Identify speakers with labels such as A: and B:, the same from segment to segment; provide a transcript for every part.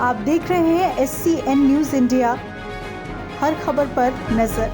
A: आप देख रहे हैं SCN न्यूज़ इंडिया, हर खबर पर नजर।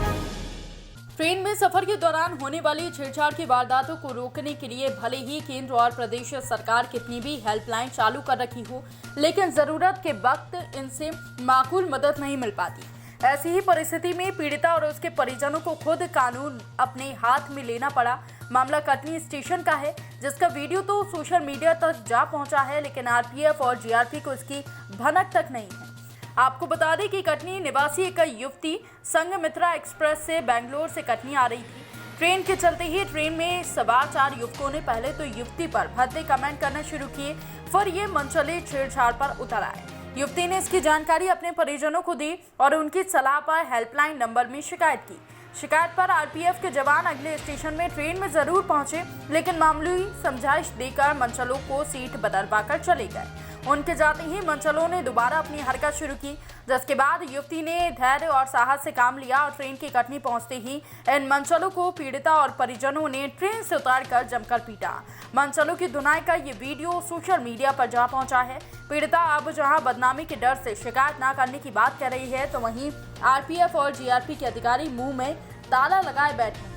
B: ट्रेन में सफर के दौरान होने वाली छेड़छाड़ की वारदातों को रोकने के लिए भले ही केंद्र और प्रदेश सरकार कितनी भी हेल्पलाइन चालू कर रखी हो, लेकिन जरूरत के वक्त इनसे माकूल मदद नहीं मिल पाती। ऐसी ही परिस्थिति में पीड़िता और उसके परिजनों को खुद कानून अपने हाथ में लेना पड़ा। मामला कटनी स्टेशन का है, जिसका वीडियो तो सोशल मीडिया तक जा पहुंचा है, लेकिन RPF और GRP को इसकी भनक तक नहीं है। आपको बता दें कि कटनी निवासी एक युवती संघमित्रा एक्सप्रेस से बेंगलोर से कटनी आ रही थी। ट्रेन के चलते ही ट्रेन में सवार 4 युवकों ने पहले तो युवती पर भद्दे कमेंट करना शुरू किए, फिर ये मनचले छेड़छाड़ पर उतर आए। युवती ने इसकी जानकारी अपने परिजनों को दी और उनकी सलाह पर हेल्पलाइन नंबर में शिकायत की। शिकायत पर RPF के जवान अगले स्टेशन में ट्रेन में जरूर पहुंचे, लेकिन मामूली समझाइश देकर मनचलों को सीट बदलवा कर चले गए। उनके जाते ही मनचलों ने दोबारा अपनी हरकत शुरू की, जिसके बाद युवती ने धैर्य और साहस से काम लिया और ट्रेन की कटनी पहुंचते ही इन मनचलों को पीड़िता और परिजनों ने ट्रेन से उतारकर जमकर पीटा। मनचलों की धुनाई का ये वीडियो सोशल मीडिया पर जा पहुंचा है। पीड़िता अब जहां बदनामी के डर से शिकायत न करने की बात कर रही है, तो वहीं RPF और GRP के अधिकारी मुंह में ताला लगाए बैठे।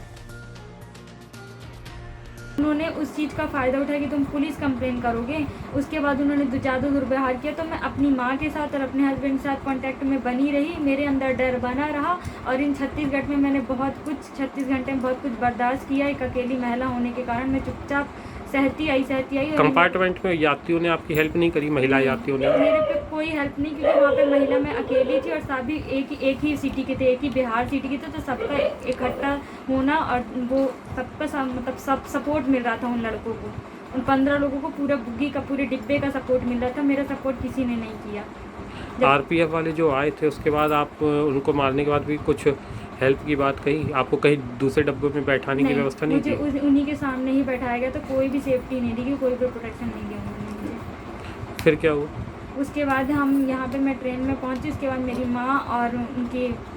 C: उन्होंने उस चीज़ का फ़ायदा उठाया कि तुम पुलिस कंप्लेन करोगे। उसके बाद उन्होंने ज़्यादा दुर्व्यवहार किया, तो मैं अपनी माँ के साथ और अपने हस्बैंड के साथ कांटेक्ट में बनी रही। मेरे अंदर डर बना रहा और इन 36 घंटे में मैंने 36 घंटे में बहुत कुछ बर्दाश्त किया। एक अकेली महिला होने के कारण मैं चुपचाप सहती आई।
D: कंपार्टमेंट में यात्रियों ने आपकी हेल्प नहीं करी? महिला यात्रियों ने
C: मेरे पे कोई हेल्प नहीं, क्योंकि वहाँ पे महिला मैं अकेली थी और सभी एक ही सिटी के थे, एक ही बिहार सिटी के थे, तो सबका इकट्ठा होना और वो सबका मतलब सब सपोर्ट मिल रहा था उन लड़कों को। उन 15 लोगों को पूरा बुग्गी का पूरे डिब्बे का सपोर्ट मिल रहा था। मेरा सपोर्ट किसी ने नहीं किया।
D: RPF वाले जो आए थे उसके बाद आप उनको मारने के बाद भी कुछ हेल्प की बात कही? आपको कहीं दूसरे डब्बे में बैठाने की व्यवस्था नहीं की?
C: मुझे उन्हीं के सामने ही बैठाया गया, तो कोई भी सेफ्टी नहीं दी, कोई भी प्रोटेक्शन नहीं दिया उन्होंने मुझे।
D: फिर क्या हुआ?
C: उसके बाद हम यहाँ पे मैं ट्रेन में पहुँची। उसके बाद मेरी माँ और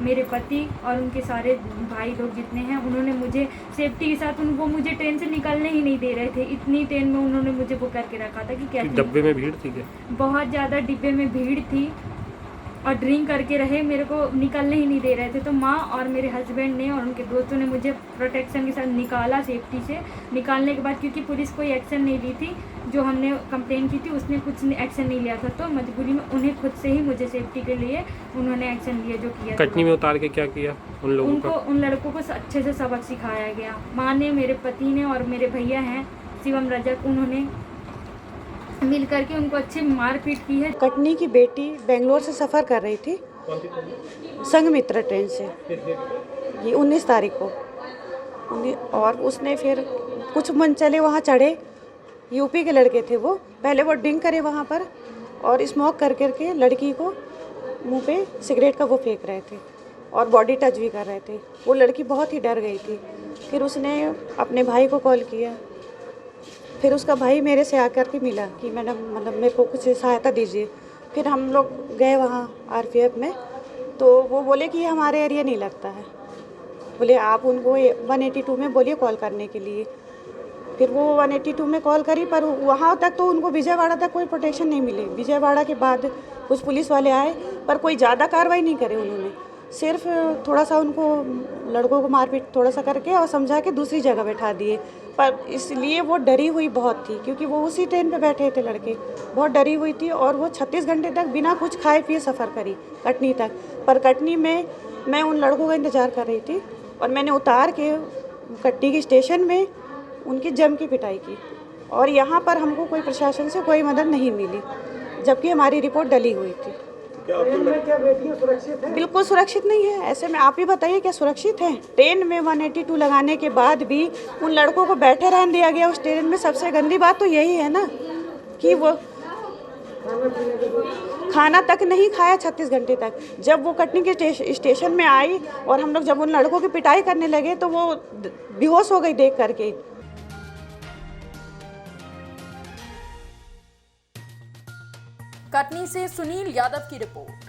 C: मेरे पति और उनके सारे भाई लोग जितने हैं, उन्होंने मुझे सेफ्टी के साथ वो मुझे ट्रेन से निकलने ही नहीं दे रहे थे। इतनी ट्रेन में उन्होंने मुझे वो करके रखा था कि कैसे।
D: डब्बे में भीड़ थी क्या?
C: बहुत ज़्यादा डिब्बे में भीड़ थी और ड्रिंक करके रहे, मेरे को निकलने ही नहीं दे रहे थे। तो माँ और मेरे हस्बैंड ने और उनके दोस्तों ने मुझे प्रोटेक्शन के साथ निकाला सेफ्टी से। निकालने के बाद क्योंकि पुलिस कोई एक्शन नहीं ली थी, जो हमने कंप्लेन की थी उसने कुछ एक्शन नहीं लिया था, तो मजबूरी में उन्हें खुद से ही मुझे सेफ्टी के लिए उन्होंने एक्शन लिया जो किया।
D: कटनी में उतार के क्या किया उन लोगों का?
C: उन लड़कों को अच्छे से सबक सिखाया गया। माँ ने, मेरे पति ने और मेरे भैया हैं शिवम रजक, उन्होंने मिल करके उनको अच्छी मारपीट की है।
E: कटनी की बेटी बेंगलोर से सफ़र कर रही थी संघमित्रा ट्रेन से, ये 19 तारीख को, और उसने फिर कुछ मनचले वहाँ चढ़े। यूपी के लड़के थे वो। पहले वो ड्रिंक करे वहाँ पर और स्मोक कर करके लड़की को मुंह पे सिगरेट का वो फेंक रहे थे और बॉडी टच भी कर रहे थे। वो लड़की बहुत ही डर गई थी। फिर उसने अपने भाई को कॉल किया। फिर उसका भाई मेरे से आकर के मिला कि मैडम मतलब मेरे को कुछ सहायता दीजिए। फिर हम लोग गए वहाँ RPF में, तो वो बोले कि ये हमारे एरिया नहीं लगता है। बोले आप उनको 182 में बोलिए कॉल करने के लिए। फिर वो 182 में कॉल करी, पर वहाँ तक तो उनको विजयवाड़ा तक कोई प्रोटेक्शन नहीं मिली। विजयवाड़ा के बाद कुछ पुलिस वाले आए, पर कोई ज़्यादा कार्रवाई नहीं करे उन्होंने। सिर्फ थोड़ा सा उनको लड़कों को मारपीट थोड़ा सा करके और समझा के दूसरी जगह बैठा दिए। पर इसलिए वो डरी हुई बहुत थी, क्योंकि वो उसी ट्रेन पे बैठे थे लड़के। बहुत डरी हुई थी और वो 36 घंटे तक बिना कुछ खाए पिए सफ़र करी कटनी तक। पर कटनी में मैं उन लड़कों का इंतज़ार कर रही थी और मैंने उतार के कटनी के स्टेशन में उनकी जम की पिटाई की, और यहाँ पर हमको कोई प्रशासन से कोई मदद नहीं मिली, जबकि हमारी रिपोर्ट डली हुई थी।
F: ट्रेन में क्या बैठी सुरक्षित है?
E: बिल्कुल सुरक्षित नहीं है। ऐसे में आप ही बताइए क्या सुरक्षित है? ट्रेन में 182 लगाने के बाद भी उन लड़कों को बैठे रहने दिया गया उस ट्रेन में। सबसे गंदी बात तो यही है ना कि वो खाना तक नहीं खाया 36 घंटे तक। जब वो कटनी के स्टेशन में आई और हम लोग जब उन लड़कों की पिटाई करने लगे, तो वो बेहोश हो गई देख करके।
B: कटनी से सुनील यादव की रिपोर्ट।